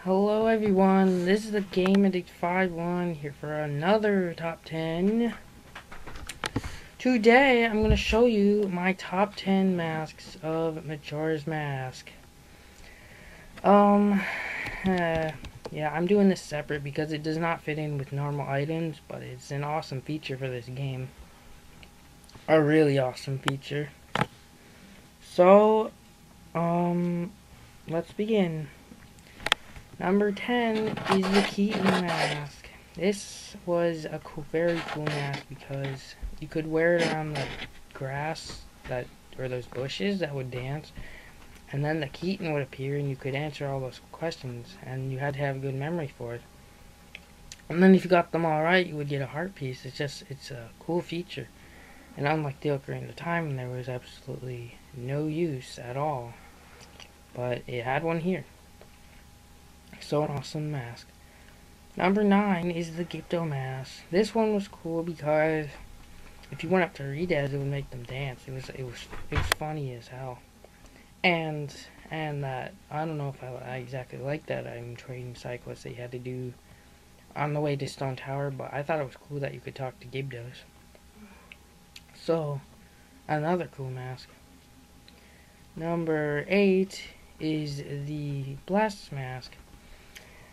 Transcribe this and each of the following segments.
Hello everyone, this is the Game Addict 51 here for another top 10. Today I'm going to show you my top 10 masks of Majora's Mask. Yeah, I'm doing this separate because it does not fit in with normal items, but it's an awesome feature for this game. A really awesome feature. So, let's begin. Number 10 is the Keaton mask. This was a very cool mask because you could wear it on the grass or those bushes that would dance, and then the Keaton would appear and you could answer all those questions, and you had to have a good memory for it. And then if you got them all right, you would get a heart piece. It's a cool feature. And unlike the Ocarina of Time, there was absolutely no use at all. But it had one here. So an awesome mask. Number 9 is the Gypto mask. This one was cool because if you went up to Redas, it would make them dance. It was funny as hell. And that I don't know if I exactly like that I'm trading cyclists that you had to do on the way to Stone Tower, but I thought it was cool that you could talk to Gyptos. So another cool mask. Number 8 is the Blast mask.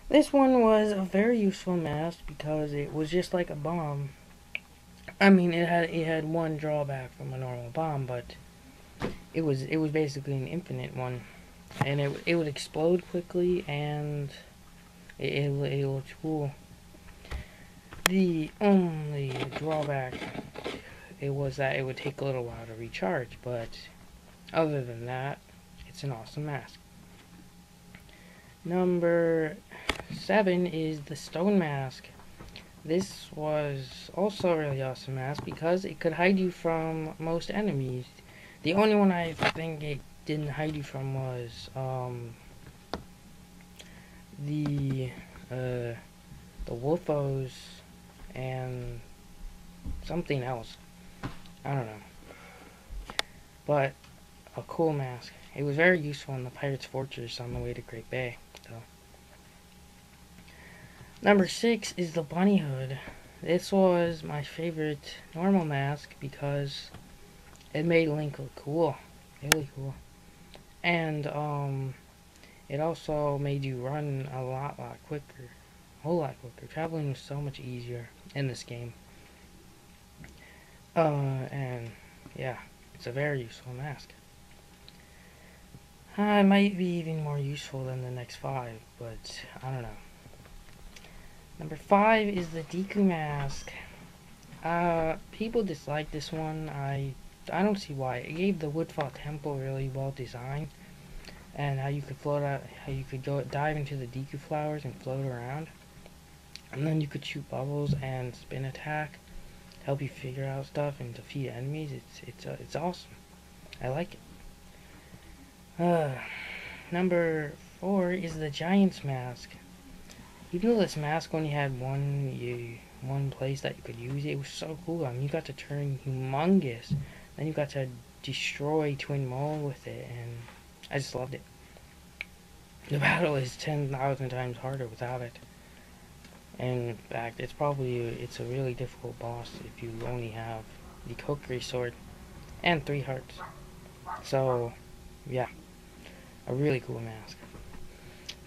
This one was a very useful mask because it was just like a bomb. I mean, it had one drawback from a normal bomb, but it was basically an infinite one, and it would explode quickly, and it looked cool. The only drawback was that it would take a little while to recharge, but other than that, it's an awesome mask. Number 7 is the Stone mask. This was also a really awesome mask because it could hide you from most enemies. The only one I think it didn't hide you from was the Wolfos and something else. I don't know. But a cool mask. It was very useful in the Pirate's Fortress on the way to Great Bay. So. Number 6 is the Bunny Hood. This was my favorite normal mask because it made Link look cool. Really cool. And it also made you run a lot quicker. A whole lot quicker. Traveling was so much easier in this game. And yeah, it's a very useful mask. It might be even more useful than the next 5, but I don't know. Number 5 is the Deku mask. People dislike this one. I don't see why. It gave the Woodfall Temple really well designed, and how you could float out, how you could dive into the Deku flowers and float around, and then you could shoot bubbles and spin attack, help you figure out stuff and defeat enemies. It's awesome. I like it. Number 4 is the Giant's mask. Even though this mask only had one place that you could use it, was so cool. I mean, you got to turn humongous. Then you got to destroy Twin Mole with it, and I just loved it. The battle is 10,000 times harder without it. And in fact, it's a really difficult boss if you only have the Kokiri sword and 3 hearts. So, yeah. A really cool mask.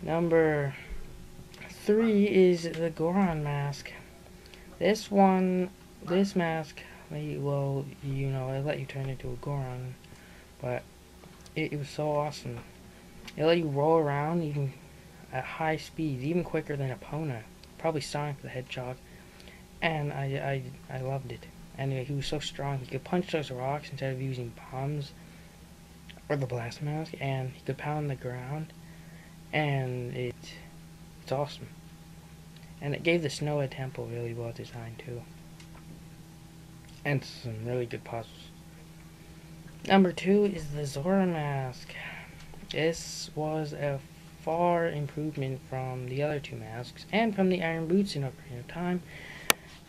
Number 3 is the Goron mask. This mask, well, you know, it let you turn into a Goron, but it was so awesome. It let you roll around even at high speeds, even quicker than Epona, probably Sonic the Hedgehog, and I loved it. And he was so strong, he could punch those rocks instead of using bombs or the blast mask, and he could pound the ground, and it's awesome. And it gave the Snow Temple really well designed too, and some really good puzzles. Number 2 is the Zora mask. This was a far improvement from the other 2 masks and from the Iron Boots in Ocarina of Time,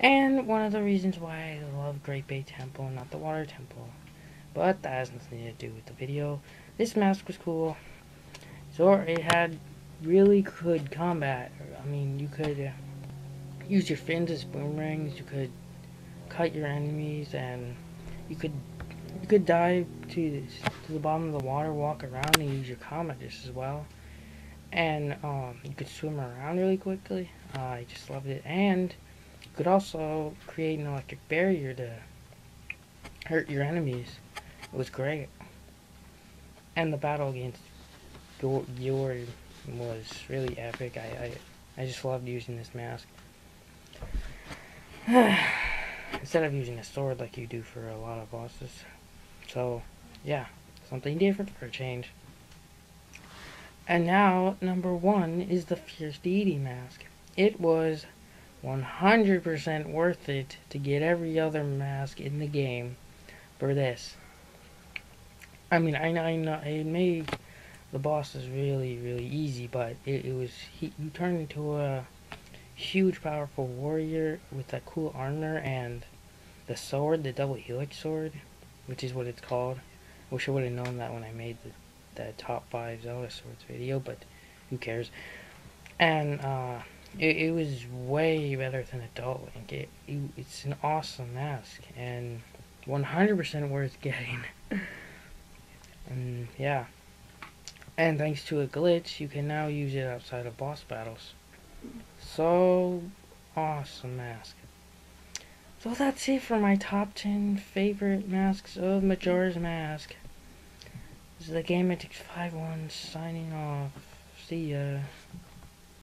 and one of the reasons why I love Great Bay Temple and not the Water Temple. But that has nothing to do with the video. This mask was cool. Zora, it had really could combat. I mean, you could use your fins as boomerangs. You could cut your enemies, and you could dive to the bottom of the water, walk around, and use your comet just as well. And you could swim around really quickly. I just loved it, and you could also create an electric barrier to hurt your enemies. It was great, and the battle against your was really epic. I just loved using this mask. Instead of using a sword like you do for a lot of bosses. So, yeah, something different for a change. And now, number 1 is the Fierce Deity mask. It was 100% worth it to get every other mask in the game for this. I mean, I know it made the bosses really, really easy, but you turned into a huge, powerful warrior with that cool armor and the sword, the double helix sword, which is what it's called. I wish I would have known that when I made the top 5 Zelda swords video, but who cares? And it was way better than Adult Link. It's an awesome mask and 100% worth getting. And yeah. And thanks to a glitch, you can now use it outside of boss battles. So awesome mask. So that's it for my top 10 favorite masks of Majora's Mask. This is the Game Antics 5-1 signing off. See ya.